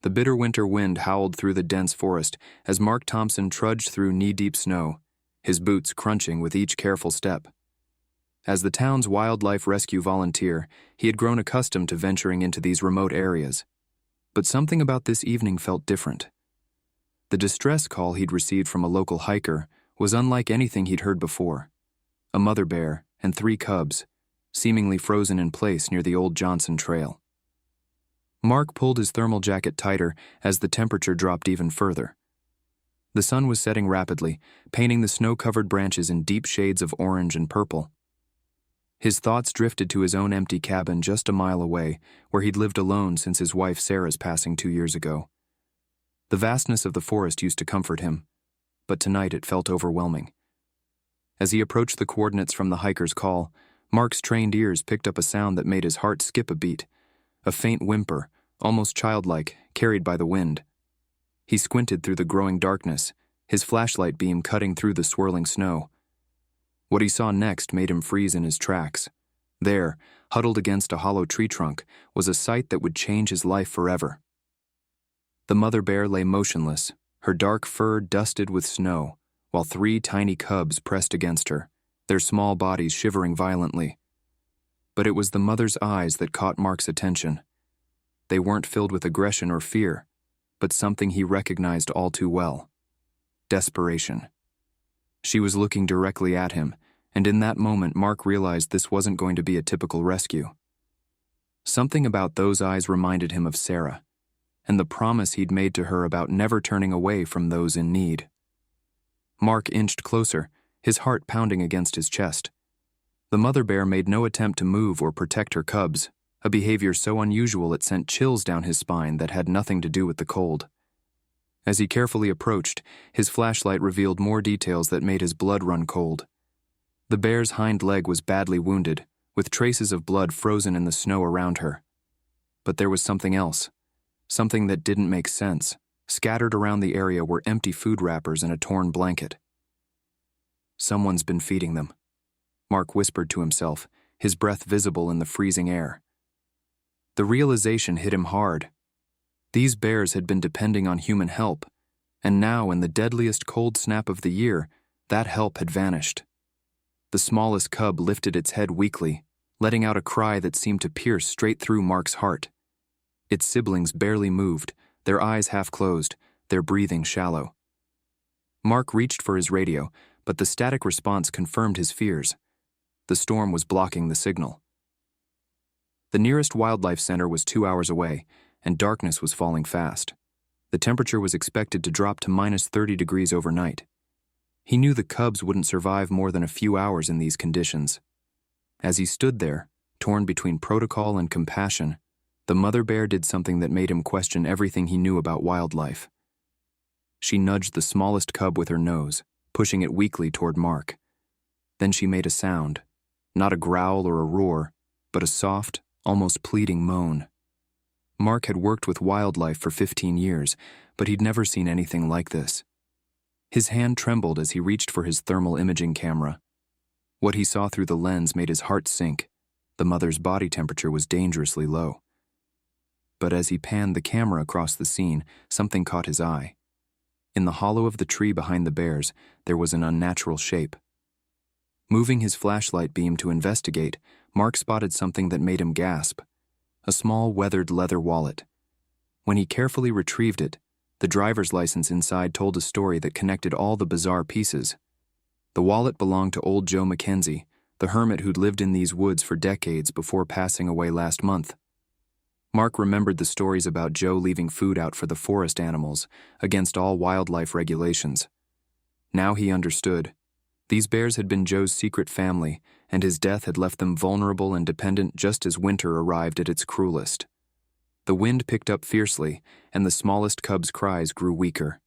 The bitter winter wind howled through the dense forest as Mark Thompson trudged through knee-deep snow, his boots crunching with each careful step. As the town's wildlife rescue volunteer, he had grown accustomed to venturing into these remote areas. But something about this evening felt different. The distress call he'd received from a local hiker was unlike anything he'd heard before. A mother bear and 3 cubs, seemingly frozen in place near the old Johnson Trail. Mark pulled his thermal jacket tighter as the temperature dropped even further. The sun was setting rapidly, painting the snow-covered branches in deep shades of orange and purple. His thoughts drifted to his own empty cabin just a mile away, where he'd lived alone since his wife Sarah's passing 2 years ago. The vastness of the forest used to comfort him, but tonight it felt overwhelming. As he approached the coordinates from the hiker's call, Mark's trained ears picked up a sound that made his heart skip a beat, a faint whimper, almost childlike, carried by the wind. He squinted through the growing darkness, his flashlight beam cutting through the swirling snow. What he saw next made him freeze in his tracks. There, huddled against a hollow tree trunk, was a sight that would change his life forever. The mother bear lay motionless, her dark fur dusted with snow, while 3 tiny cubs pressed against her, their small bodies shivering violently. But it was the mother's eyes that caught Mark's attention. They weren't filled with aggression or fear, but something he recognized all too well: desperation. She was looking directly at him, and in that moment Mark realized this wasn't going to be a typical rescue. Something about those eyes reminded him of Sarah, and the promise he'd made to her about never turning away from those in need. Mark inched closer, his heart pounding against his chest. The mother bear made no attempt to move or protect her cubs, a behavior so unusual it sent chills down his spine that had nothing to do with the cold. As he carefully approached, his flashlight revealed more details that made his blood run cold. The bear's hind leg was badly wounded, with traces of blood frozen in the snow around her. But there was something else, something that didn't make sense. Scattered around the area were empty food wrappers and a torn blanket. "Someone's been feeding them," Mark whispered to himself, his breath visible in the freezing air. The realization hit him hard. These bears had been depending on human help, and now, in the deadliest cold snap of the year, that help had vanished. The smallest cub lifted its head weakly, letting out a cry that seemed to pierce straight through Mark's heart. Its siblings barely moved, their eyes half closed, their breathing shallow. Mark reached for his radio, but the static response confirmed his fears. The storm was blocking the signal. The nearest wildlife center was 2 hours away, and darkness was falling fast. The temperature was expected to drop to -30 degrees overnight. He knew the cubs wouldn't survive more than a few hours in these conditions. As he stood there, torn between protocol and compassion, the mother bear did something that made him question everything he knew about wildlife. She nudged the smallest cub with her nose, pushing it weakly toward Mark. Then she made a sound, not a growl or a roar, but a soft, almost pleading moan. Mark had worked with wildlife for 15 years, but he'd never seen anything like this. His hand trembled as he reached for his thermal imaging camera. What he saw through the lens made his heart sink. The mother's body temperature was dangerously low. But as he panned the camera across the scene, something caught his eye. In the hollow of the tree behind the bears, there was an unnatural shape. Moving his flashlight beam to investigate, Mark spotted something that made him gasp: a small weathered leather wallet. When he carefully retrieved it, the driver's license inside told a story that connected all the bizarre pieces. The wallet belonged to old Joe Mackenzie, the hermit who'd lived in these woods for decades before passing away last month. Mark remembered the stories about Joe leaving food out for the forest animals, against all wildlife regulations. Now he understood. These bears had been Joe's secret family, and his death had left them vulnerable and dependent just as winter arrived at its cruelest. The wind picked up fiercely, and the smallest cub's cries grew weaker.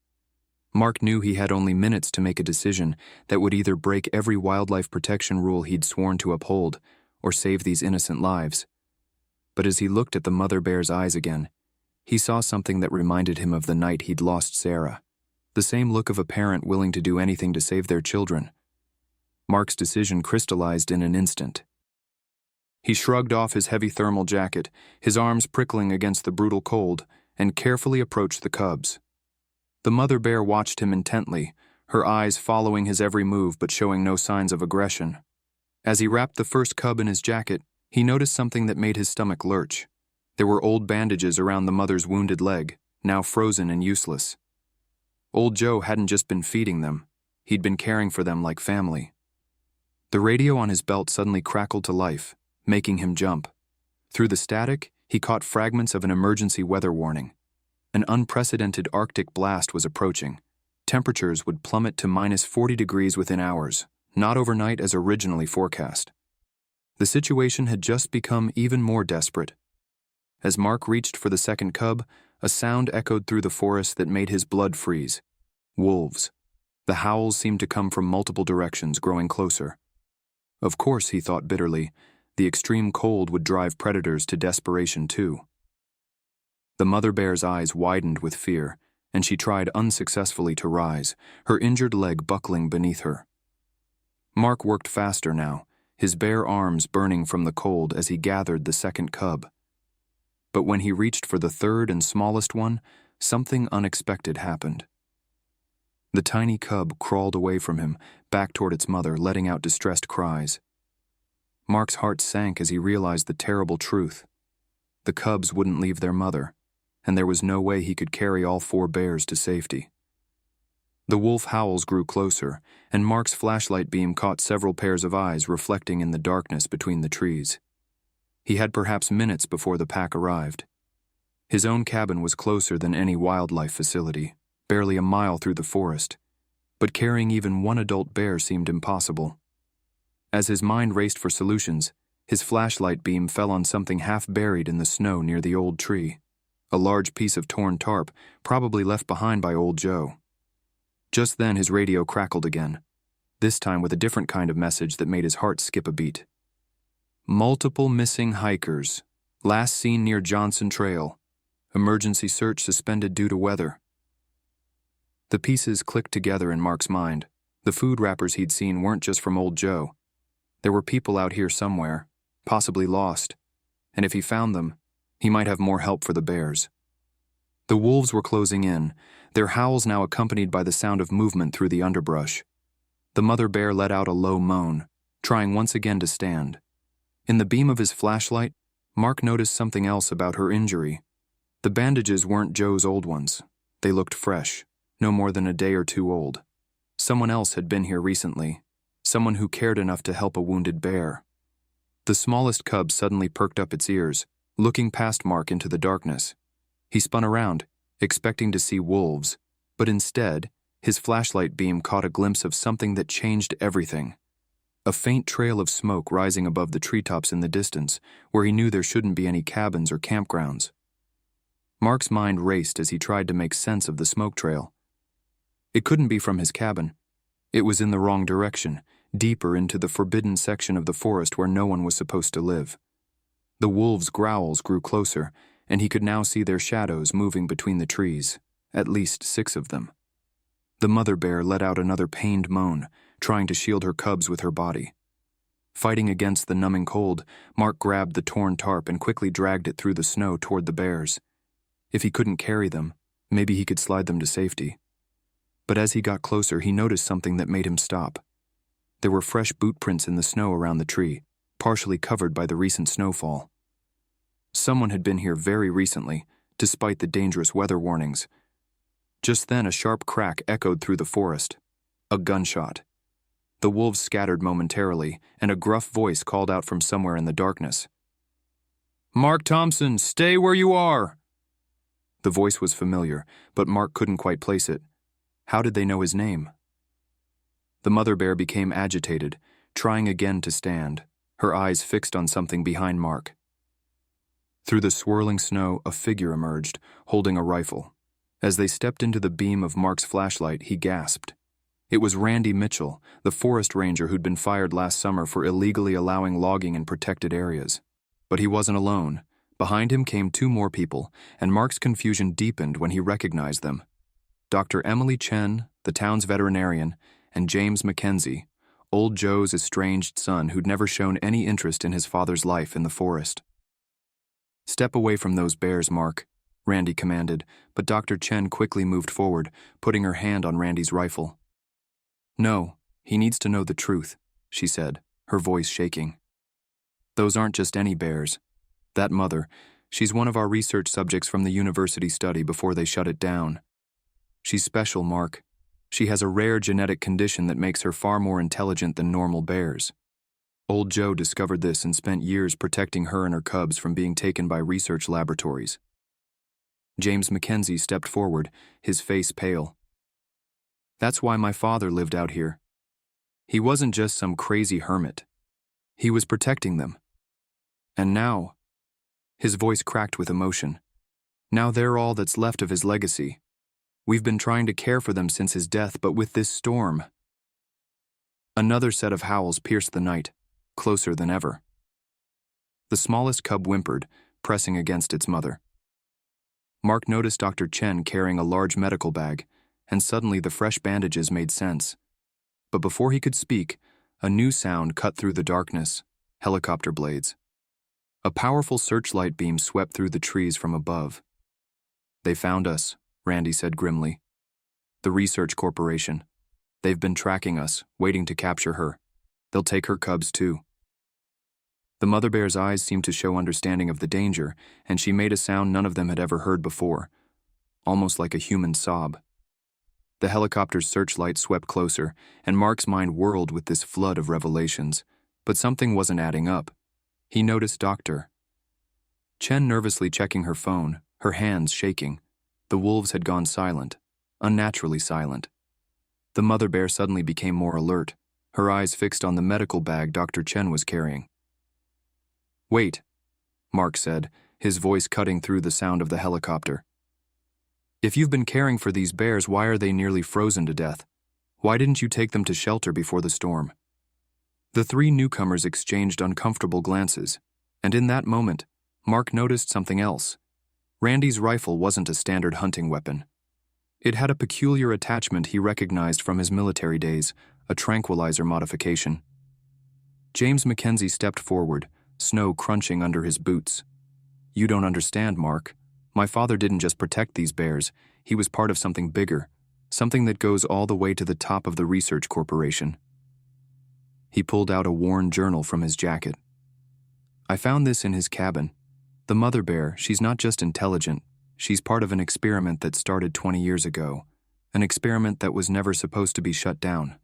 Mark knew he had only minutes to make a decision that would either break every wildlife protection rule he'd sworn to uphold, or save these innocent lives. But as he looked at the mother bear's eyes again, he saw something that reminded him of the night he'd lost Sarah. The same look of a parent willing to do anything to save their children. Mark's decision crystallized in an instant. He shrugged off his heavy thermal jacket, his arms prickling against the brutal cold, and carefully approached the cubs. The mother bear watched him intently, her eyes following his every move but showing no signs of aggression. As he wrapped the first cub in his jacket, he noticed something that made his stomach lurch. There were old bandages around the mother's wounded leg, now frozen and useless. Old Joe hadn't just been feeding them, he'd been caring for them like family. The radio on his belt suddenly crackled to life, making him jump. Through the static, he caught fragments of an emergency weather warning. An unprecedented Arctic blast was approaching. Temperatures would plummet to -40 degrees within hours, not overnight as originally forecast. The situation had just become even more desperate. As Mark reached for the second cub, a sound echoed through the forest that made his blood freeze. Wolves. The howls seemed to come from multiple directions, growing closer. Of course, he thought bitterly, the extreme cold would drive predators to desperation too. The mother bear's eyes widened with fear, and she tried unsuccessfully to rise, her injured leg buckling beneath her. Mark worked faster now, his bare arms burning from the cold as he gathered the second cub. But when he reached for the third and smallest one, something unexpected happened. The tiny cub crawled away from him, back toward its mother, letting out distressed cries. Mark's heart sank as he realized the terrible truth. The cubs wouldn't leave their mother, and there was no way he could carry all 4 bears to safety. The wolf howls grew closer, and Mark's flashlight beam caught several pairs of eyes reflecting in the darkness between the trees. He had perhaps minutes before the pack arrived. His own cabin was closer than any wildlife facility, barely a mile through the forest, but carrying even one adult bear seemed impossible. As his mind raced for solutions, his flashlight beam fell on something half buried in the snow near the old tree, a large piece of torn tarp, probably left behind by old Joe. Just then his radio crackled again, this time with a different kind of message that made his heart skip a beat. Multiple missing hikers, last seen near Johnson Trail. Emergency search suspended due to weather. The pieces clicked together in Mark's mind. The food wrappers he'd seen weren't just from old Joe. There were people out here somewhere, possibly lost, and if he found them, he might have more help for the bears. The wolves were closing in, their howls now accompanied by the sound of movement through the underbrush. The mother bear let out a low moan, trying once again to stand. In the beam of his flashlight, Mark noticed something else about her injury. The bandages weren't Joe's old ones. They looked fresh, no more than a day or 2 old. Someone else had been here recently, someone who cared enough to help a wounded bear. The smallest cub suddenly perked up its ears, looking past Mark into the darkness. He spun around, expecting to see wolves, but instead, his flashlight beam caught a glimpse of something that changed everything. A faint trail of smoke rising above the treetops in the distance, where he knew there shouldn't be any cabins or campgrounds. Mark's mind raced as he tried to make sense of the smoke trail. It couldn't be from his cabin. It was in the wrong direction, deeper into the forbidden section of the forest where no one was supposed to live. The wolves' growls grew closer, and he could now see their shadows moving between the trees, at least 6 of them. The mother bear let out another pained moan, trying to shield her cubs with her body. Fighting against the numbing cold, Mark grabbed the torn tarp and quickly dragged it through the snow toward the bears. If he couldn't carry them, maybe he could slide them to safety. But as he got closer, he noticed something that made him stop. There were fresh boot prints in the snow around the tree, partially covered by the recent snowfall. Someone had been here very recently, despite the dangerous weather warnings. Just then, a sharp crack echoed through the forest. A gunshot. The wolves scattered momentarily, and a gruff voice called out from somewhere in the darkness. "Mark Thompson, stay where you are!" The voice was familiar, but Mark couldn't quite place it. How did they know his name? The mother bear became agitated, trying again to stand, her eyes fixed on something behind Mark. Through the swirling snow, a figure emerged, holding a rifle. As they stepped into the beam of Mark's flashlight, he gasped. It was Randy Mitchell, the forest ranger who'd been fired last summer for illegally allowing logging in protected areas. But he wasn't alone. Behind him came 2 more people, and Mark's confusion deepened when he recognized them. Dr. Emily Chen, the town's veterinarian, and James Mackenzie, old Joe's estranged son who'd never shown any interest in his father's life in the forest. "Step away from those bears, Mark," Randy commanded, but Dr. Chen quickly moved forward, putting her hand on Randy's rifle. No, he needs to know the truth, she said, her voice shaking. Those aren't just any bears. That mother, she's one of our research subjects from the university study before they shut it down. She's special, Mark. She has a rare genetic condition that makes her far more intelligent than normal bears. Old Joe discovered this and spent years protecting her and her cubs from being taken by research laboratories. James Mackenzie stepped forward, his face pale. That's why my father lived out here. He wasn't just some crazy hermit. He was protecting them. And now, his voice cracked with emotion. Now they're all that's left of his legacy. We've been trying to care for them since his death, but with this storm. Another set of howls pierced the night, closer than ever. The smallest cub whimpered, pressing against its mother. Mark noticed Dr. Chen carrying a large medical bag, and suddenly the fresh bandages made sense. But before he could speak, a new sound cut through the darkness: helicopter blades. A powerful searchlight beam swept through the trees from above. They found us, Randy said grimly. The Research Corporation. They've been tracking us, waiting to capture her. They'll take her cubs too. The mother bear's eyes seemed to show understanding of the danger, and she made a sound none of them had ever heard before, almost like a human sob. The helicopter's searchlight swept closer, and Mark's mind whirled with this flood of revelations. But something wasn't adding up. He noticed Dr. Chen nervously checking her phone, her hands shaking. The wolves had gone silent, unnaturally silent. The mother bear suddenly became more alert, her eyes fixed on the medical bag Dr. Chen was carrying. Wait, Mark said, his voice cutting through the sound of the helicopter. If you've been caring for these bears, why are they nearly frozen to death? Why didn't you take them to shelter before the storm? The three newcomers exchanged uncomfortable glances, and in that moment, Mark noticed something else. Randy's rifle wasn't a standard hunting weapon. It had a peculiar attachment he recognized from his military days, a tranquilizer modification. James Mackenzie stepped forward, snow crunching under his boots. You don't understand, Mark. My father didn't just protect these bears, he was part of something bigger, something that goes all the way to the top of the Research Corporation. He pulled out a worn journal from his jacket. I found this in his cabin. The mother bear, she's not just intelligent, she's part of an experiment that started 20 years ago, an experiment that was never supposed to be shut down.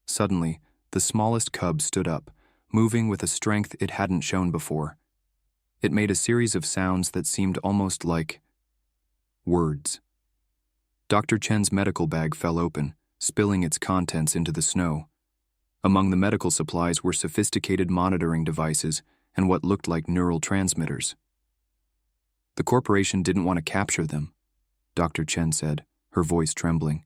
Suddenly, the smallest cub stood up, moving with a strength it hadn't shown before. It made a series of sounds that seemed almost like words. Dr. Chen's medical bag fell open, spilling its contents into the snow. Among the medical supplies were sophisticated monitoring devices and what looked like neural transmitters. The corporation didn't want to capture them, Dr. Chen said, her voice trembling.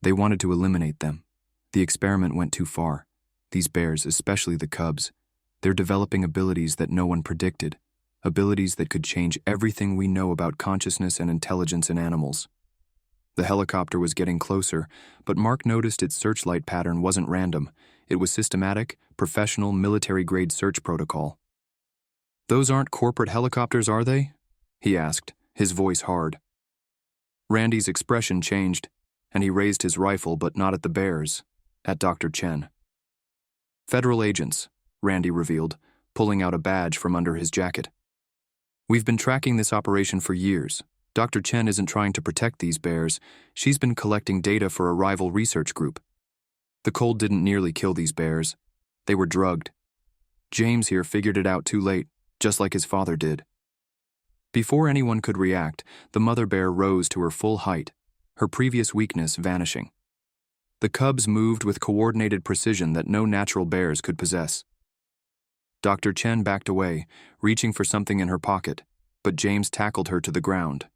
They wanted to eliminate them. The experiment went too far. These bears, especially the cubs, they're developing abilities that no one predicted, abilities that could change everything we know about consciousness and intelligence in animals. The helicopter was getting closer, but Mark noticed its searchlight pattern wasn't random. It was systematic, professional, military-grade search protocol. Those aren't corporate helicopters, are they? He asked, his voice hard. Randy's expression changed, and he raised his rifle, but not at the bears, at Dr. Chen. Federal agents, Randy revealed, pulling out a badge from under his jacket. We've been tracking this operation for years. Dr. Chen isn't trying to protect these bears. She's been collecting data for a rival research group. The cold didn't nearly kill these bears. They were drugged. James here figured it out too late, just like his father did. Before anyone could react, the mother bear rose to her full height, her previous weakness vanishing. The cubs moved with coordinated precision that no natural bears could possess. Dr. Chen backed away, reaching for something in her pocket, but James tackled her to the ground.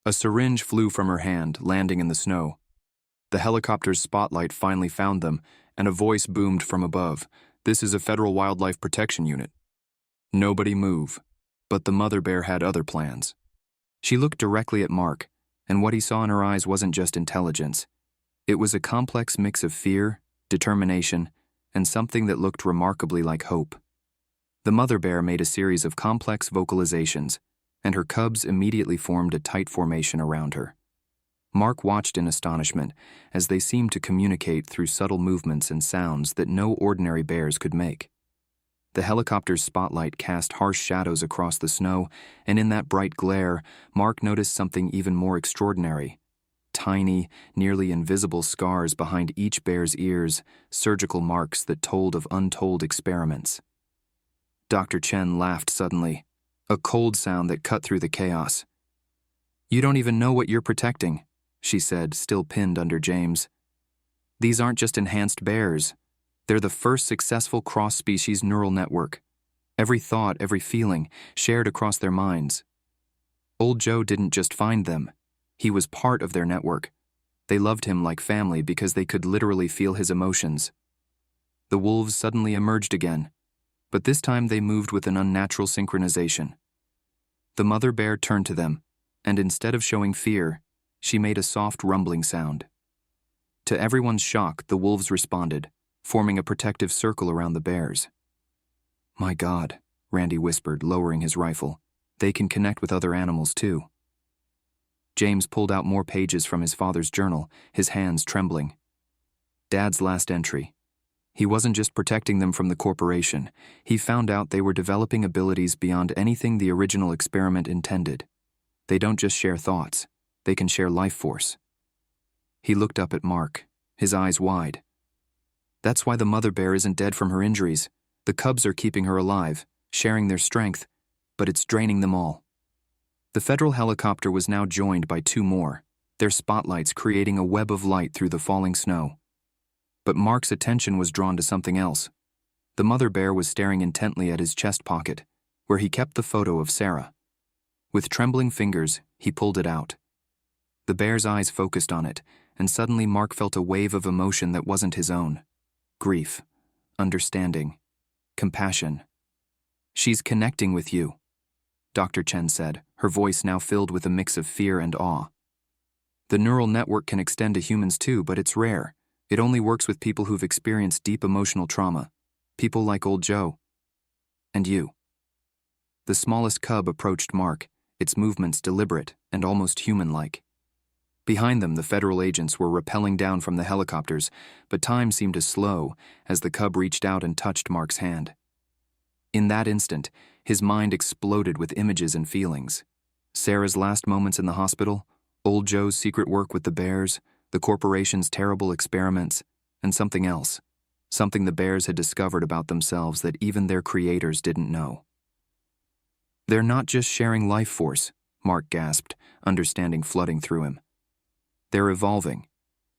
A syringe flew from her hand, landing in the snow. The helicopter's spotlight finally found them, and a voice boomed from above. This is a Federal Wildlife Protection Unit. Nobody move. But the mother bear had other plans. She looked directly at Mark, and what he saw in her eyes wasn't just intelligence. It was a complex mix of fear, determination, and something that looked remarkably like hope. The mother bear made a series of complex vocalizations, and her cubs immediately formed a tight formation around her. Mark watched in astonishment as they seemed to communicate through subtle movements and sounds that no ordinary bears could make. The helicopter's spotlight cast harsh shadows across the snow, and in that bright glare, Mark noticed something even more extraordinary. Tiny, nearly invisible scars behind each bear's ears, surgical marks that told of untold experiments. Dr. Chen laughed suddenly, a cold sound that cut through the chaos. "You don't even know what you're protecting," she said, still pinned under James. "These aren't just enhanced bears. They're the first successful cross-species neural network. Every thought, every feeling, shared across their minds. Old Joe didn't just find them. He was part of their network. They loved him like family because they could literally feel his emotions." The wolves suddenly emerged again, but this time they moved with an unnatural synchronization. The mother bear turned to them, and instead of showing fear, she made a soft rumbling sound. To everyone's shock, the wolves responded, forming a protective circle around the bears. "My God," Randy whispered, lowering his rifle. "They can connect with other animals too." James pulled out more pages from his father's journal, his hands trembling. Dad's last entry. He wasn't just protecting them from the corporation. He found out they were developing abilities beyond anything the original experiment intended. They don't just share thoughts. They can share life force. He looked up at Mark, his eyes wide. "That's why the mother bear isn't dead from her injuries. The cubs are keeping her alive, sharing their strength, but it's draining them all." The federal helicopter was now joined by two more, their spotlights creating a web of light through the falling snow. But Mark's attention was drawn to something else. The mother bear was staring intently at his chest pocket, where he kept the photo of Sarah. With trembling fingers, he pulled it out. The bear's eyes focused on it, and suddenly Mark felt a wave of emotion that wasn't his own. Grief, understanding, compassion. "She's connecting with you," Dr. Chen said, her voice now filled with a mix of fear and awe. "The neural network can extend to humans too, but it's rare. It only works with people who've experienced deep emotional trauma. People like old Joe. And you." The smallest cub approached Mark, its movements deliberate and almost human-like. Behind them, the federal agents were rappelling down from the helicopters, but time seemed to slow as the cub reached out and touched Mark's hand. In that instant, his mind exploded with images and feelings. Sarah's last moments in the hospital, old Joe's secret work with the bears, the corporation's terrible experiments, and something else. Something the bears had discovered about themselves that even their creators didn't know. "They're not just sharing life force," Mark gasped, understanding flooding through him. "They're evolving.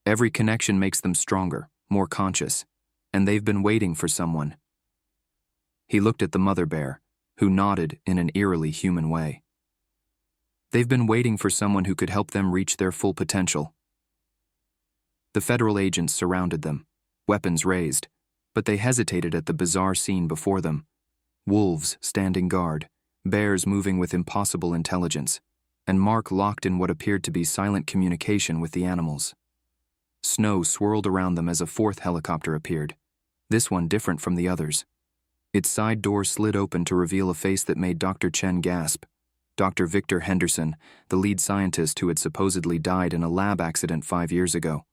Every connection makes them stronger, more conscious, and they've been waiting for someone." He looked at the mother bear, who nodded in an eerily human way. "They've been waiting for someone who could help them reach their full potential." The federal agents surrounded them, weapons raised, but they hesitated at the bizarre scene before them. Wolves standing guard, bears moving with impossible intelligence, and Mark locked in what appeared to be silent communication with the animals. Snow swirled around them as a fourth helicopter appeared, this one different from the others. Its side door slid open to reveal a face that made Dr. Chen gasp. Dr. Victor Henderson, the lead scientist who had supposedly died in a lab accident 5 years ago.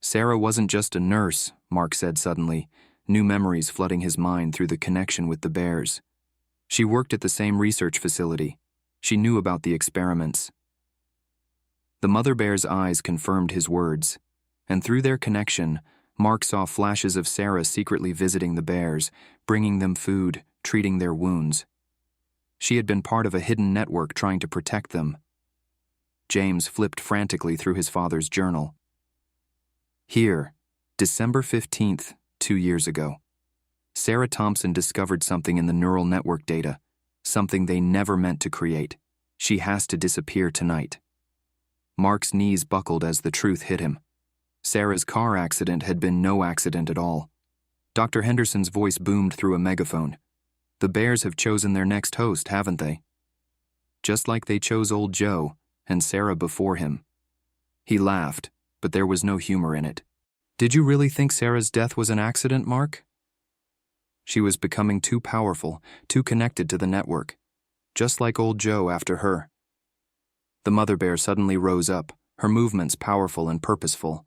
"Sarah wasn't just a nurse," Mark said suddenly, new memories flooding his mind through the connection with the bears. "She worked at the same research facility. She knew about the experiments." The mother bear's eyes confirmed his words, and through their connection, Mark saw flashes of Sarah secretly visiting the bears, bringing them food, treating their wounds. She had been part of a hidden network trying to protect them. James flipped frantically through his father's journal. Here, December 15th, 2 years ago. Sarah Thompson discovered something in the neural network data, something they never meant to create. She has to disappear tonight. Mark's knees buckled as the truth hit him. Sarah's car accident had been no accident at all. Dr. Henderson's voice boomed through a megaphone. "The bears have chosen their next host, haven't they? Just like they chose old Joe and Sarah before him." He laughed, but there was no humor in it. "Did you really think Sarah's death was an accident, Mark?" She was becoming too powerful, too connected to the network. just like old Joe after her. The mother bear suddenly rose up, her movements powerful and purposeful.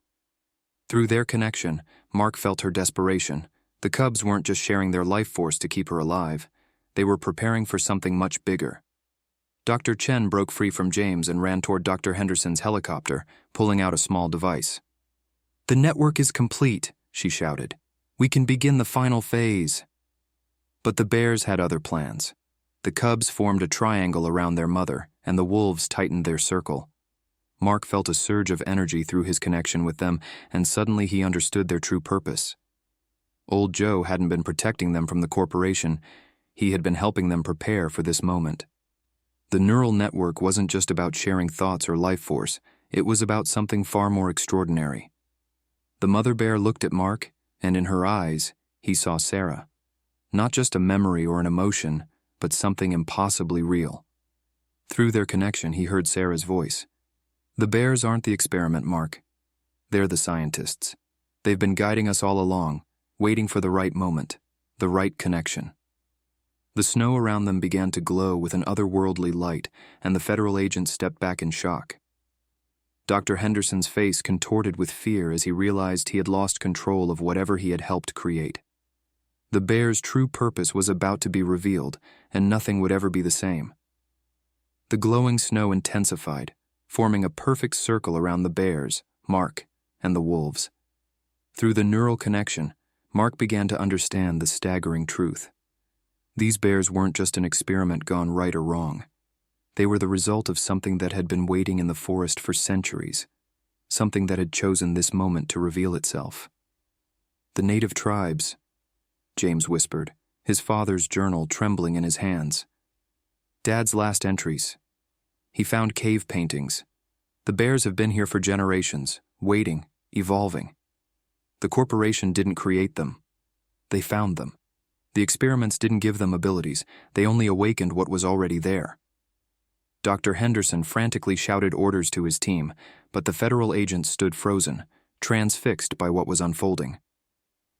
Through their connection, Mark felt her desperation. The cubs weren't just sharing their life force to keep her alive. They were preparing for something much bigger. Dr. Chen broke free from James and ran toward Dr. Henderson's helicopter, pulling out a small device. "The network is complete," she shouted. "We can begin the final phase." But the bears had other plans. The cubs formed a triangle around their mother, and the wolves tightened their circle. Mark felt a surge of energy through his connection with them, and suddenly he understood their true purpose. Old Joe hadn't been protecting them from the corporation. He had been helping them prepare for this moment. The neural network wasn't just about sharing thoughts or life force. It was about something far more extraordinary. The mother bear looked at Mark, and in her eyes, he saw Sarah. Not just a memory or an emotion, but something impossibly real. Through their connection, he heard Sarah's voice. "The bears aren't the experiment, Mark. They're the scientists. They've been guiding us all along, waiting for the right moment, the right connection." The snow around them began to glow with an otherworldly light, and the federal agent stepped back in shock. Dr. Henderson's face contorted with fear as he realized he had lost control of whatever he had helped create. The bear's true purpose was about to be revealed, and nothing would ever be the same. The glowing snow intensified, forming a perfect circle around the bears, Mark, and the wolves. Through the neural connection, Mark began to understand the staggering truth. These bears weren't just an experiment gone right or wrong. They were the result of something that had been waiting in the forest for centuries, something that had chosen this moment to reveal itself. "The native tribes," James whispered, his father's journal trembling in his hands. "Dad's last entries. He found cave paintings. The bears have been here for generations, waiting, evolving. The corporation didn't create them. They found them. The experiments didn't give them abilities. They only awakened what was already there." Dr. Henderson frantically shouted orders to his team, but the federal agents stood frozen, transfixed by what was unfolding.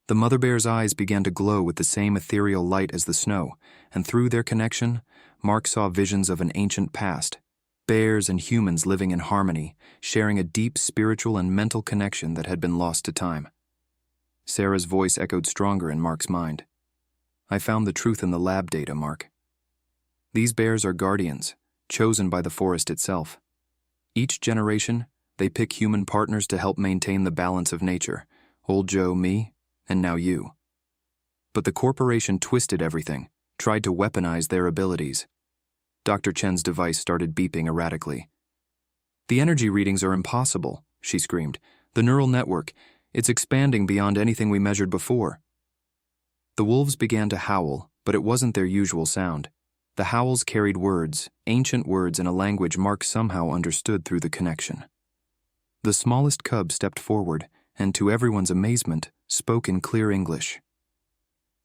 The mother bear's eyes began to glow with the same ethereal light as the snow, and through their connection, Mark saw visions of an ancient past. Bears and humans living in harmony, sharing a deep spiritual and mental connection that had been lost to time. Sarah's voice echoed stronger in Mark's mind. "I found the truth in the lab data, Mark. These bears are guardians, chosen by the forest itself. Each generation, they pick human partners to help maintain the balance of nature. Old Joe, me, and now you. But the corporation twisted everything, tried to weaponize their abilities." Dr. Chen's device started beeping erratically. "The energy readings are impossible," she screamed. "The neural network, it's expanding beyond anything we measured before." The wolves began to howl, but it wasn't their usual sound. The howls carried words, ancient words in a language Mark somehow understood through the connection. The smallest cub stepped forward, and to everyone's amazement, spoke in clear English.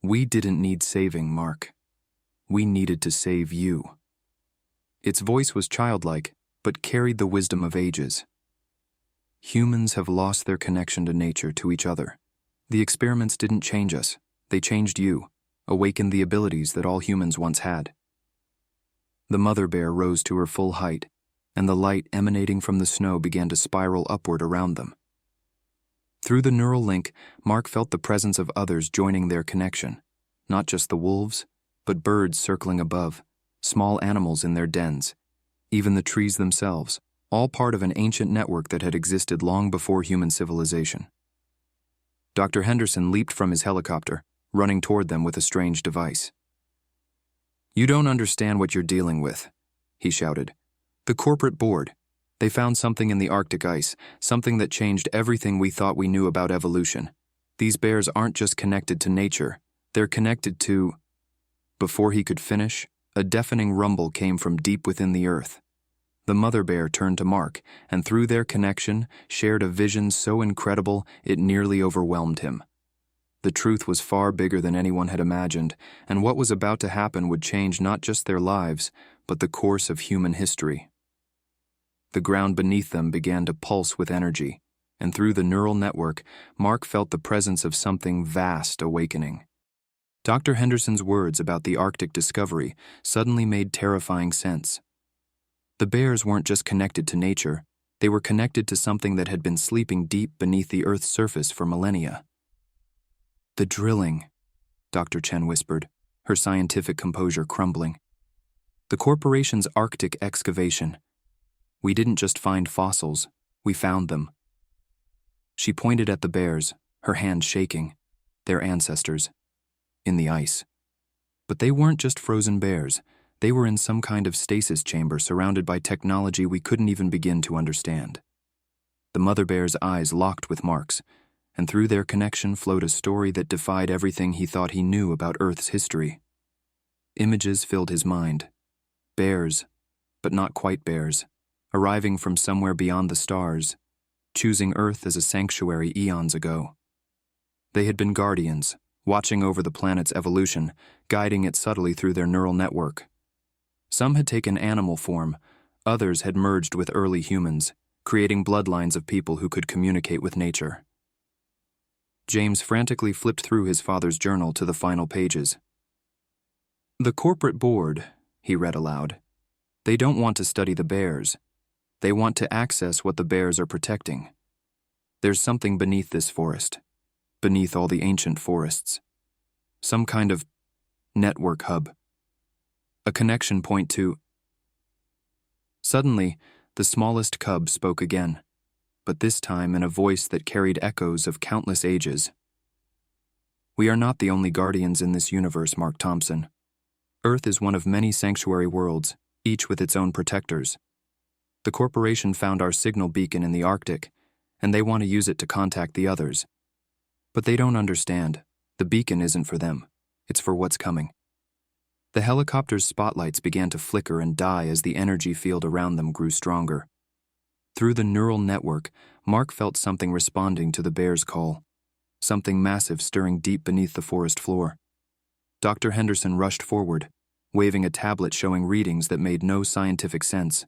"We didn't need saving, Mark. We needed to save you." Its voice was childlike, but carried the wisdom of ages. "Humans have lost their connection to nature, to each other. The experiments didn't change us. They changed you, awakened the abilities that all humans once had." The mother bear rose to her full height, and the light emanating from the snow began to spiral upward around them. Through the neural link, Mark felt the presence of others joining their connection, not just the wolves, but birds circling above, small animals in their dens, even the trees themselves, all part of an ancient network that had existed long before human civilization. Dr. Henderson leaped from his helicopter, running toward them with a strange device. "You don't understand what you're dealing with," he shouted. "The corporate board. They found something in the Arctic ice, something that changed everything we thought we knew about evolution. These bears aren't just connected to nature, they're connected to—" Before he could finish, a deafening rumble came from deep within the earth. The mother bear turned to Mark, and through their connection, shared a vision so incredible it nearly overwhelmed him. The truth was far bigger than anyone had imagined, and what was about to happen would change not just their lives, but the course of human history. The ground beneath them began to pulse with energy, and through the neural network, Mark felt the presence of something vast awakening. Dr. Henderson's words about the Arctic discovery suddenly made terrifying sense. The bears weren't just connected to nature, they were connected to something that had been sleeping deep beneath the Earth's surface for millennia. The drilling, Dr. Chen whispered, her scientific composure crumbling. The corporation's Arctic excavation. We didn't just find fossils, we found them. She pointed at the bears, her hand shaking, their ancestors, in the ice. But they weren't just frozen bears, they were in some kind of stasis chamber surrounded by technology we couldn't even begin to understand. The mother bear's eyes locked with Mark's, and through their connection flowed a story that defied everything he thought he knew about Earth's history. Images filled his mind. Bears, but not quite bears, arriving from somewhere beyond the stars, choosing Earth as a sanctuary eons ago. They had been guardians, watching over the planet's evolution, guiding it subtly through their neural network. Some had taken animal form, others had merged with early humans, creating bloodlines of people who could communicate with nature. James frantically flipped through his father's journal to the final pages. "The corporate board," he read aloud. "They don't want to study the bears. They want to access what the bears are protecting. There's something beneath this forest, beneath all the ancient forests. Some kind of network hub. A connection point to..." Suddenly, the smallest cub spoke again, but this time in a voice that carried echoes of countless ages. "We are not the only guardians in this universe, Mark Thompson. Earth is one of many sanctuary worlds, each with its own protectors. The corporation found our signal beacon in the Arctic, and they want to use it to contact the others. But they don't understand. The beacon isn't for them. It's for what's coming." The helicopter's spotlights began to flicker and die as the energy field around them grew stronger. Through the neural network, Mark felt something responding to the bear's call, something massive stirring deep beneath the forest floor. Dr. Henderson rushed forward, waving a tablet showing readings that made no scientific sense.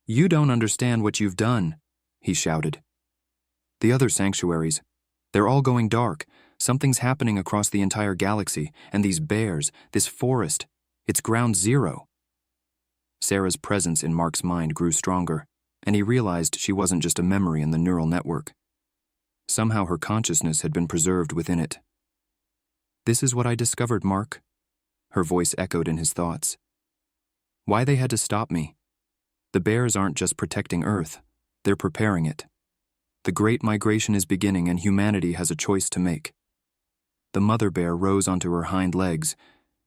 "You don't understand what you've done," he shouted. "The other sanctuaries, they're all going dark. Something's happening across the entire galaxy, and these bears, this forest, it's ground zero." Sarah's presence in Mark's mind grew stronger, and he realized she wasn't just a memory in the neural network. Somehow her consciousness had been preserved within it. "This is what I discovered, Mark," her voice echoed in his thoughts. "Why they had to stop me. The bears aren't just protecting Earth, they're preparing it. The Great Migration is beginning and humanity has a choice to make." The mother bear rose onto her hind legs,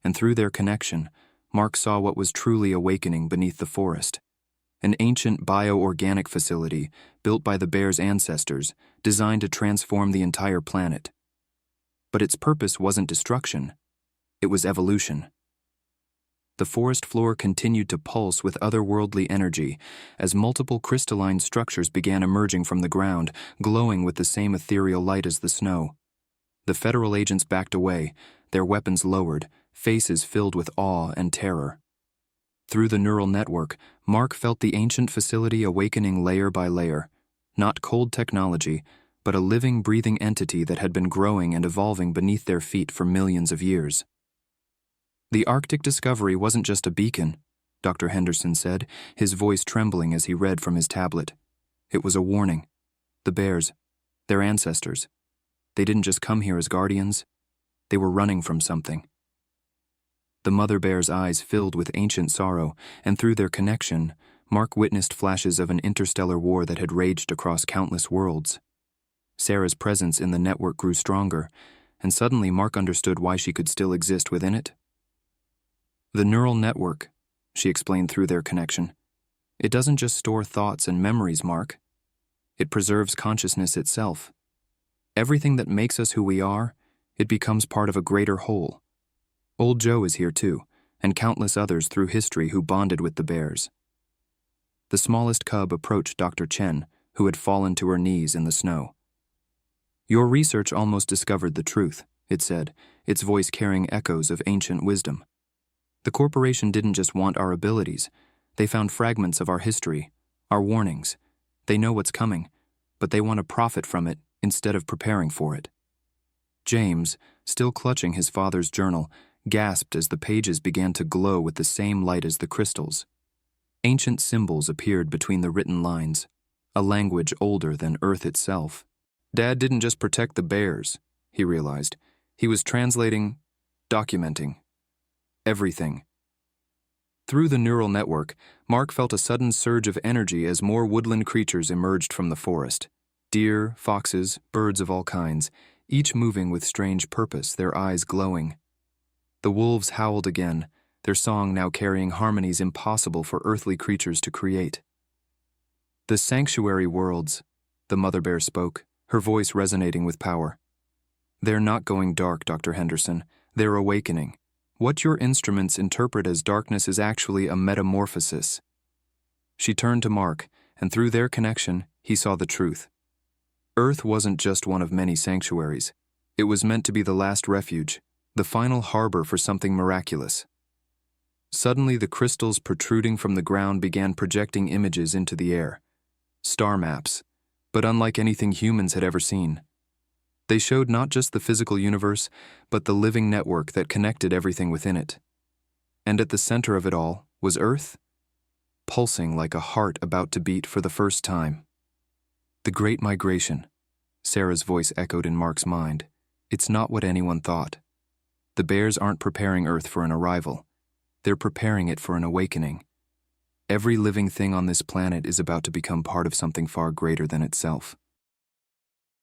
and through their connection, Mark saw what was truly awakening beneath the forest. An ancient bioorganic facility built by the bear's ancestors, designed to transform the entire planet. But its purpose wasn't destruction, it was evolution. The forest floor continued to pulse with otherworldly energy as multiple crystalline structures began emerging from the ground, glowing with the same ethereal light as the snow. The federal agents backed away, their weapons lowered, faces filled with awe and terror. Through the neural network, Mark felt the ancient facility awakening layer by layer, not cold technology, but a living, breathing entity that had been growing and evolving beneath their feet for millions of years. "The Arctic discovery wasn't just a beacon," Dr. Henderson said, his voice trembling as he read from his tablet. "It was a warning. The bears, their ancestors, they didn't just come here as guardians, they were running from something." The mother bear's eyes filled with ancient sorrow, and through their connection, Mark witnessed flashes of an interstellar war that had raged across countless worlds. Sarah's presence in the network grew stronger, and suddenly Mark understood why she could still exist within it. "The neural network," she explained through their connection. "It doesn't just store thoughts and memories, Mark. It preserves consciousness itself. Everything that makes us who we are, it becomes part of a greater whole. Old Joe is here too, and countless others through history who bonded with the bears." The smallest cub approached Dr. Chen, who had fallen to her knees in the snow. "Your research almost discovered the truth," it said, its voice carrying echoes of ancient wisdom. "The corporation didn't just want our abilities. They found fragments of our history, our warnings. They know what's coming, but they want to profit from it instead of preparing for it." James, still clutching his father's journal, gasped as the pages began to glow with the same light as the crystals. Ancient symbols appeared between the written lines, a language older than Earth itself. Dad didn't just protect the bears, he realized. He was translating, documenting, everything. Through the neural network, Mark felt a sudden surge of energy as more woodland creatures emerged from the forest. Deer, foxes, birds of all kinds, each moving with strange purpose, their eyes glowing. The wolves howled again, their song now carrying harmonies impossible for earthly creatures to create. The sanctuary worlds, the mother bear spoke, her voice resonating with power. They're not going dark, Dr. Henderson. They're awakening. What your instruments interpret as darkness is actually a metamorphosis. She turned to Mark, and through their connection, he saw the truth. Earth wasn't just one of many sanctuaries. It was meant to be the last refuge, the final harbor for something miraculous. Suddenly, the crystals protruding from the ground began projecting images into the air. Star maps, but unlike anything humans had ever seen. They showed not just the physical universe, but the living network that connected everything within it. And at the center of it all was Earth, pulsing like a heart about to beat for the first time. The Great Migration, Sarah's voice echoed in Mark's mind. It's not what anyone thought. The bears aren't preparing Earth for an arrival. They're preparing it for an awakening. Every living thing on this planet is about to become part of something far greater than itself.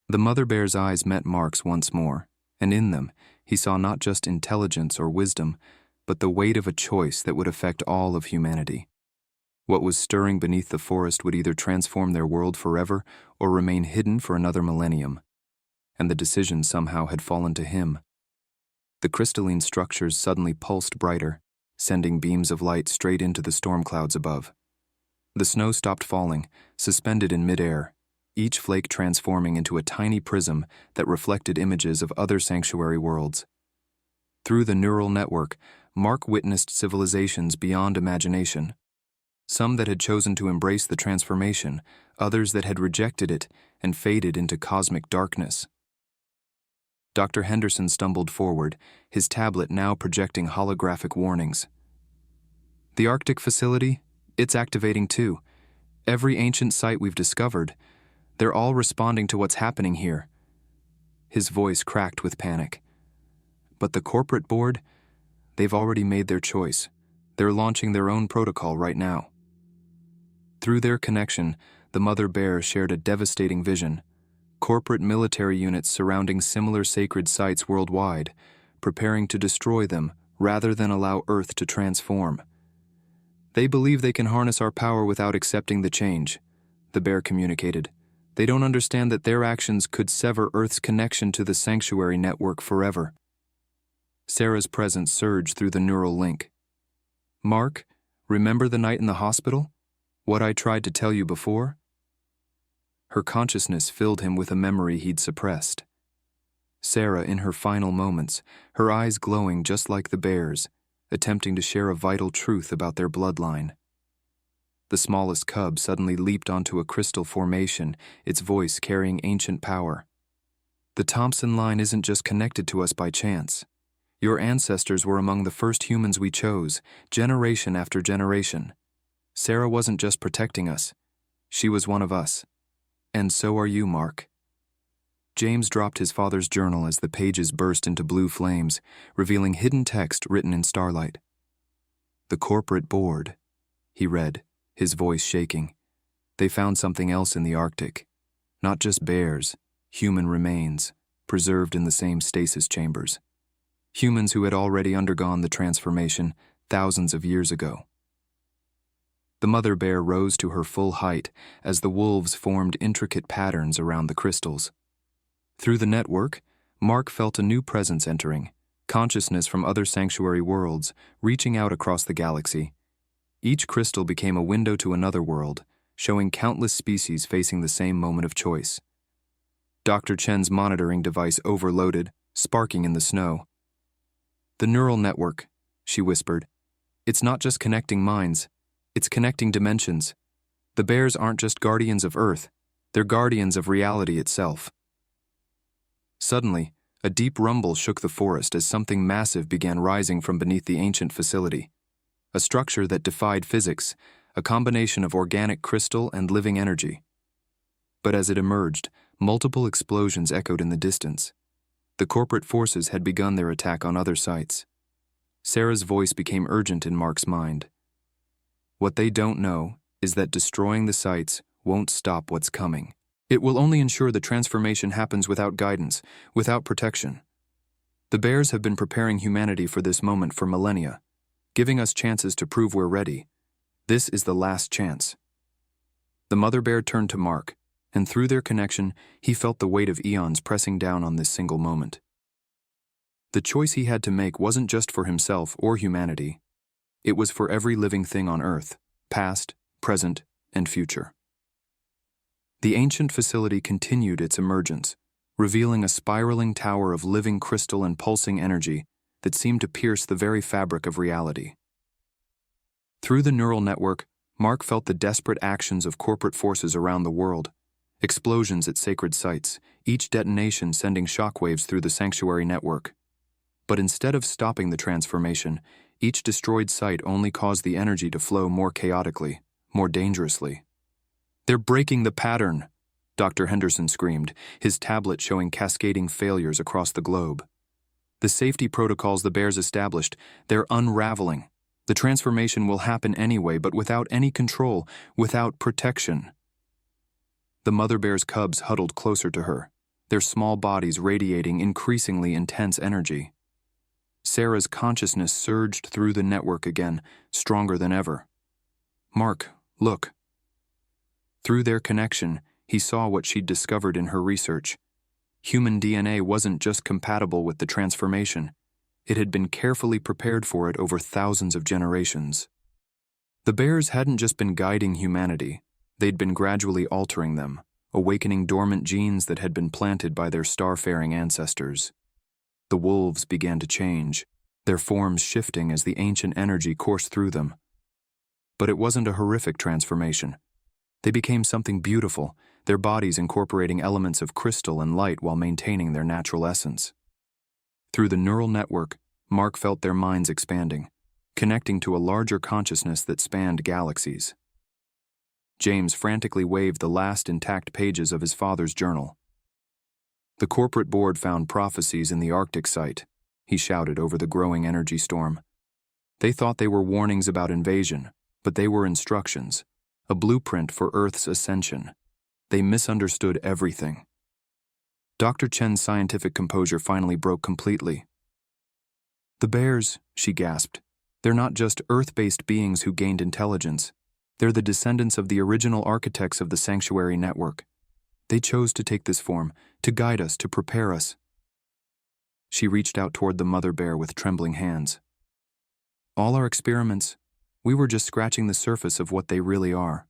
The mother bear's eyes met Mark's once more, and in them, he saw not just intelligence or wisdom, but the weight of a choice that would affect all of humanity. What was stirring beneath the forest would either transform their world forever or remain hidden for another millennium. And the decision somehow had fallen to him. The crystalline structures suddenly pulsed brighter, sending beams of light straight into the storm clouds above. The snow stopped falling, suspended in midair, each flake transforming into a tiny prism that reflected images of other sanctuary worlds. Through the neural network, Mark witnessed civilizations beyond imagination. Some that had chosen to embrace the transformation, others that had rejected it and faded into cosmic darkness. Dr. Henderson stumbled forward, his tablet now projecting holographic warnings. The Arctic facility, it's activating too. Every ancient site we've discovered, they're all responding to what's happening here. His voice cracked with panic. But the corporate board, they've already made their choice. They're launching their own protocol right now. Through their connection, the mother bear shared a devastating vision. Corporate military units surrounding similar sacred sites worldwide, preparing to destroy them rather than allow Earth to transform. They believe they can harness our power without accepting the change, the bear communicated. They don't understand that their actions could sever Earth's connection to the sanctuary network forever. Sarah's presence surged through the neural link. Mark, remember the night in the hospital? What I tried to tell you before? Her consciousness filled him with a memory he'd suppressed. Sarah, in her final moments, her eyes glowing just like the bear's, attempting to share a vital truth about their bloodline. The smallest cub suddenly leaped onto a crystal formation, its voice carrying ancient power. The Thompson line isn't just connected to us by chance. Your ancestors were among the first humans we chose, generation after generation. Sarah wasn't just protecting us. She was one of us. And so are you, Mark. James dropped his father's journal as the pages burst into blue flames, revealing hidden text written in starlight. The corporate board, he read, his voice shaking. They found something else in the Arctic. Not just bears, human remains, preserved in the same stasis chambers. Humans who had already undergone the transformation thousands of years ago. The mother bear rose to her full height as the wolves formed intricate patterns around the crystals. Through the network, Mark felt a new presence entering, consciousness from other sanctuary worlds, reaching out across the galaxy. Each crystal became a window to another world, showing countless species facing the same moment of choice. Dr. Chen's monitoring device overloaded, sparking in the snow. The neural network, she whispered. It's not just connecting minds, it's connecting dimensions. The bears aren't just guardians of Earth, they're guardians of reality itself. Suddenly, A deep rumble shook the forest as something massive began rising from beneath the ancient facility. A structure that defied physics, a combination of organic crystal and living energy. But as it emerged, multiple explosions echoed in the distance. The corporate forces had begun their attack on other sites. Sarah's voice became urgent in Mark's mind. What they don't know is that destroying the sites won't stop what's coming. It will only ensure the transformation happens without guidance, without protection. The bears have been preparing humanity for this moment for millennia, giving us chances to prove we're ready. This is the last chance. The mother bear turned to Mark, and through their connection, he felt the weight of eons pressing down on this single moment. The choice he had to make wasn't just for himself or humanity. It was for every living thing on Earth, past, present, and future. The ancient facility continued its emergence, revealing a spiraling tower of living crystal and pulsing energy that seemed to pierce the very fabric of reality. Through the neural network, Mark felt the desperate actions of corporate forces around the world, explosions at sacred sites, each detonation sending shockwaves through the sanctuary network. But instead of stopping the transformation, each destroyed site only caused the energy to flow more chaotically, more dangerously. "They're breaking the pattern," Dr. Henderson screamed, his tablet showing cascading failures across the globe. "The safety protocols the bears established, they're unraveling. The transformation will happen anyway, but without any control, without protection." The mother bear's cubs huddled closer to her, their small bodies radiating increasingly intense energy. Sarah's consciousness surged through the network again, stronger than ever. "Mark, look." Through their connection, he saw what she'd discovered in her research. Human DNA wasn't just compatible with the transformation. It had been carefully prepared for it over thousands of generations. The bears hadn't just been guiding humanity, they'd been gradually altering them, awakening dormant genes that had been planted by their starfaring ancestors. The wolves began to change, their forms shifting as the ancient energy coursed through them. But it wasn't a horrific transformation. They became something beautiful, their bodies incorporating elements of crystal and light while maintaining their natural essence. Through the neural network, Mark felt their minds expanding, connecting to a larger consciousness that spanned galaxies. James frantically waved the last intact pages of his father's journal. "The corporate board found prophecies in the Arctic site," he shouted over the growing energy storm. "They thought they were warnings about invasion, but they were instructions, a blueprint for Earth's ascension. They misunderstood everything." Dr. Chen's scientific composure finally broke completely. "The bears," she gasped, "they're not just Earth-based beings who gained intelligence. They're the descendants of the original architects of the sanctuary network. They chose to take this form, to guide us, to prepare us." She reached out toward the mother bear with trembling hands. "All our experiments, we were just scratching the surface of what they really are."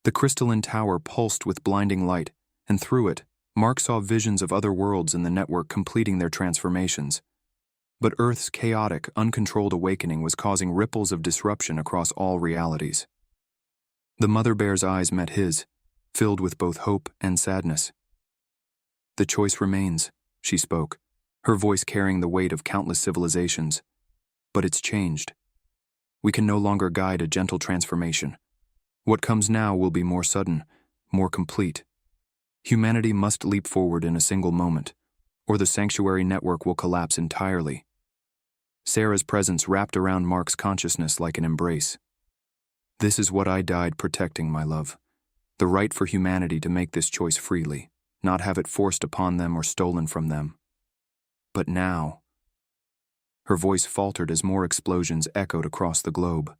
The crystalline tower pulsed with blinding light, and through it, Mark saw visions of other worlds in the network completing their transformations. But Earth's chaotic, uncontrolled awakening was causing ripples of disruption across all realities. The mother bear's eyes met his, filled with both hope and sadness. "The choice remains," she spoke, her voice carrying the weight of countless civilizations. "But it's changed. We can no longer guide a gentle transformation. What comes now will be more sudden, more complete. Humanity must leap forward in a single moment, or the sanctuary network will collapse entirely." Sarah's presence wrapped around Mark's consciousness like an embrace. "This is what I died protecting, my love. The right for humanity to make this choice freely, not have it forced upon them or stolen from them. But now..." Her voice faltered as more explosions echoed across the globe.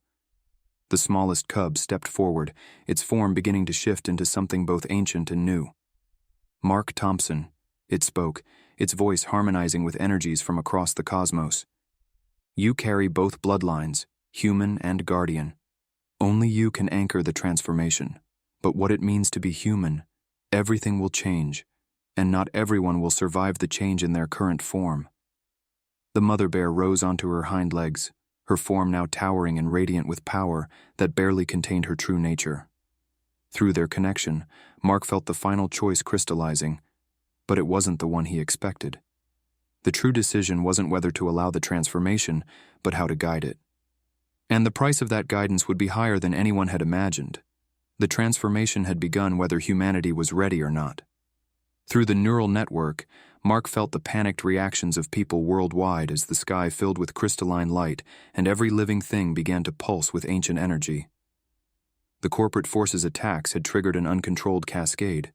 The smallest cub stepped forward, its form beginning to shift into something both ancient and new. "Mark Thompson," it spoke, its voice harmonizing with energies from across the cosmos. "You carry both bloodlines, human and guardian. Only you can anchor the transformation. But what it means to be human, everything will change, and not everyone will survive the change in their current form." The mother bear rose onto her hind legs, her form now towering and radiant with power that barely contained her true nature. Through their connection, Mark felt the final choice crystallizing. But it wasn't the one he expected. The true decision wasn't whether to allow the transformation, but how to guide it. And the price of that guidance would be higher than anyone had imagined. The transformation had begun whether humanity was ready or not. Through the neural network, Mark felt the panicked reactions of people worldwide as the sky filled with crystalline light and every living thing began to pulse with ancient energy. The corporate forces' attacks had triggered an uncontrolled cascade.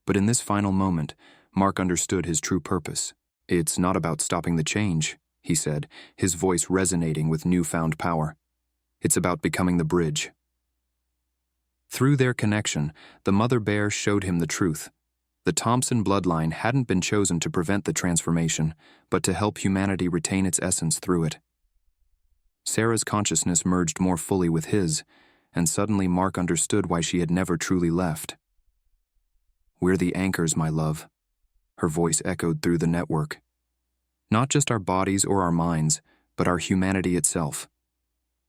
But in this final moment, Mark understood his true purpose. "It's not about stopping the change," he said, his voice resonating with newfound power. "It's about becoming the bridge." Through their connection, the mother bear showed him the truth. The Thompson bloodline hadn't been chosen to prevent the transformation, but to help humanity retain its essence through it. Sarah's consciousness merged more fully with his, and suddenly Mark understood why she had never truly left. "We're the anchors, my love," her voice echoed through the network. "Not just our bodies or our minds, but our humanity itself.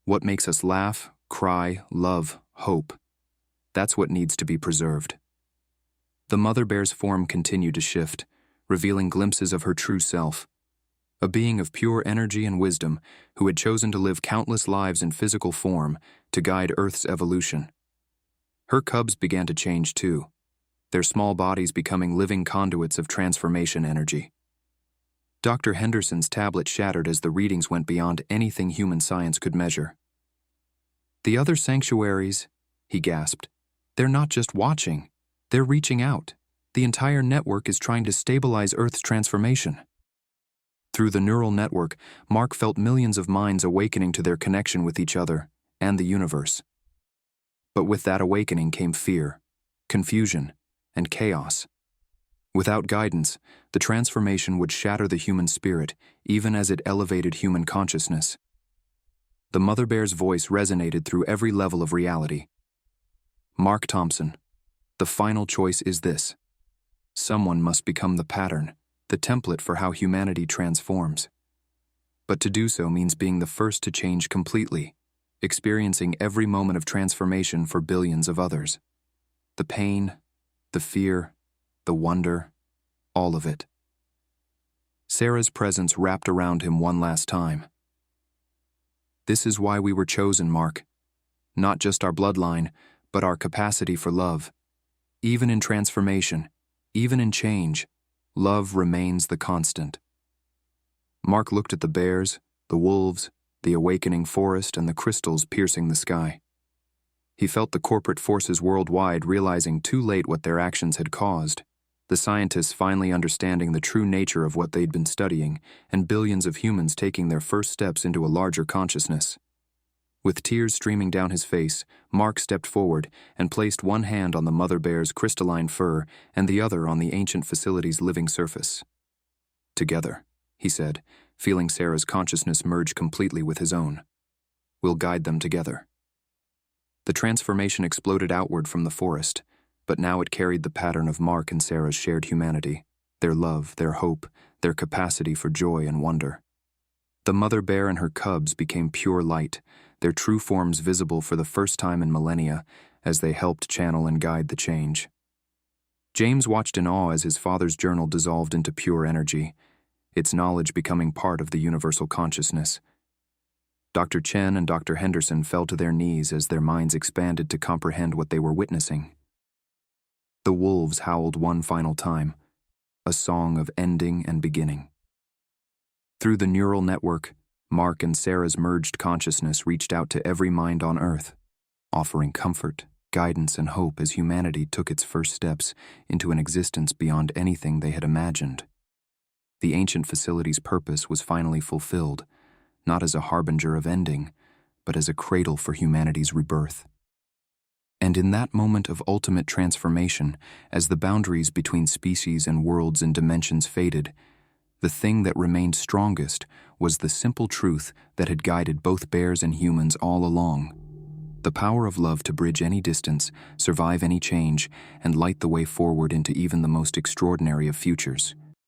What makes us laugh, cry, love, hope. That's what needs to be preserved." The mother bear's form continued to shift, revealing glimpses of her true self. A being of pure energy and wisdom who had chosen to live countless lives in physical form to guide Earth's evolution. Her cubs began to change too, their small bodies becoming living conduits of transformation energy. Dr. Henderson's tablet shattered as the readings went beyond anything human science could measure. "The other sanctuaries," he gasped, "they're not just watching. They're reaching out. The entire network is trying to stabilize Earth's transformation." Through the neural network, Mark felt millions of minds awakening to their connection with each other and the universe. But with that awakening came fear, confusion, and chaos. Without guidance, the transformation would shatter the human spirit, even as it elevated human consciousness. The mother bear's voice resonated through every level of reality. "Mark Thompson, the final choice is this. Someone must become the pattern, the template for how humanity transforms. But to do so means being the first to change completely, experiencing every moment of transformation for billions of others. The pain, the fear, the wonder, all of it." Sarah's presence wrapped around him one last time. "This is why we were chosen, Mark. Not just our bloodline, but our capacity for love. Even in transformation, even in change, love remains the constant." Mark looked at the bears, the wolves, the awakening forest, and the crystals piercing the sky. He felt the corporate forces worldwide realizing too late what their actions had caused, the scientists finally understanding the true nature of what they'd been studying, and billions of humans taking their first steps into a larger consciousness. With tears streaming down his face, Mark stepped forward and placed one hand on the mother bear's crystalline fur and the other on the ancient facility's living surface. "Together," he said, feeling Sarah's consciousness merge completely with his own. "We'll guide them together." The transformation exploded outward from the forest, but now it carried the pattern of Mark and Sarah's shared humanity, their love, their hope, their capacity for joy and wonder. The mother bear and her cubs became pure light, their true forms visible for the first time in millennia as they helped channel and guide the change. James watched in awe as his father's journal dissolved into pure energy, its knowledge becoming part of the universal consciousness. Dr. Chen and Dr. Henderson fell to their knees as their minds expanded to comprehend what they were witnessing. The wolves howled one final time, a song of ending and beginning. Through the neural network, Mark and Sarah's merged consciousness reached out to every mind on Earth, offering comfort, guidance, and hope as humanity took its first steps into an existence beyond anything they had imagined. The ancient facility's purpose was finally fulfilled, not as a harbinger of ending, but as a cradle for humanity's rebirth. And in that moment of ultimate transformation, as the boundaries between species and worlds and dimensions faded, the thing that remained strongest was the simple truth that had guided both bears and humans all along. The power of love to bridge any distance, survive any change, and light the way forward into even the most extraordinary of futures.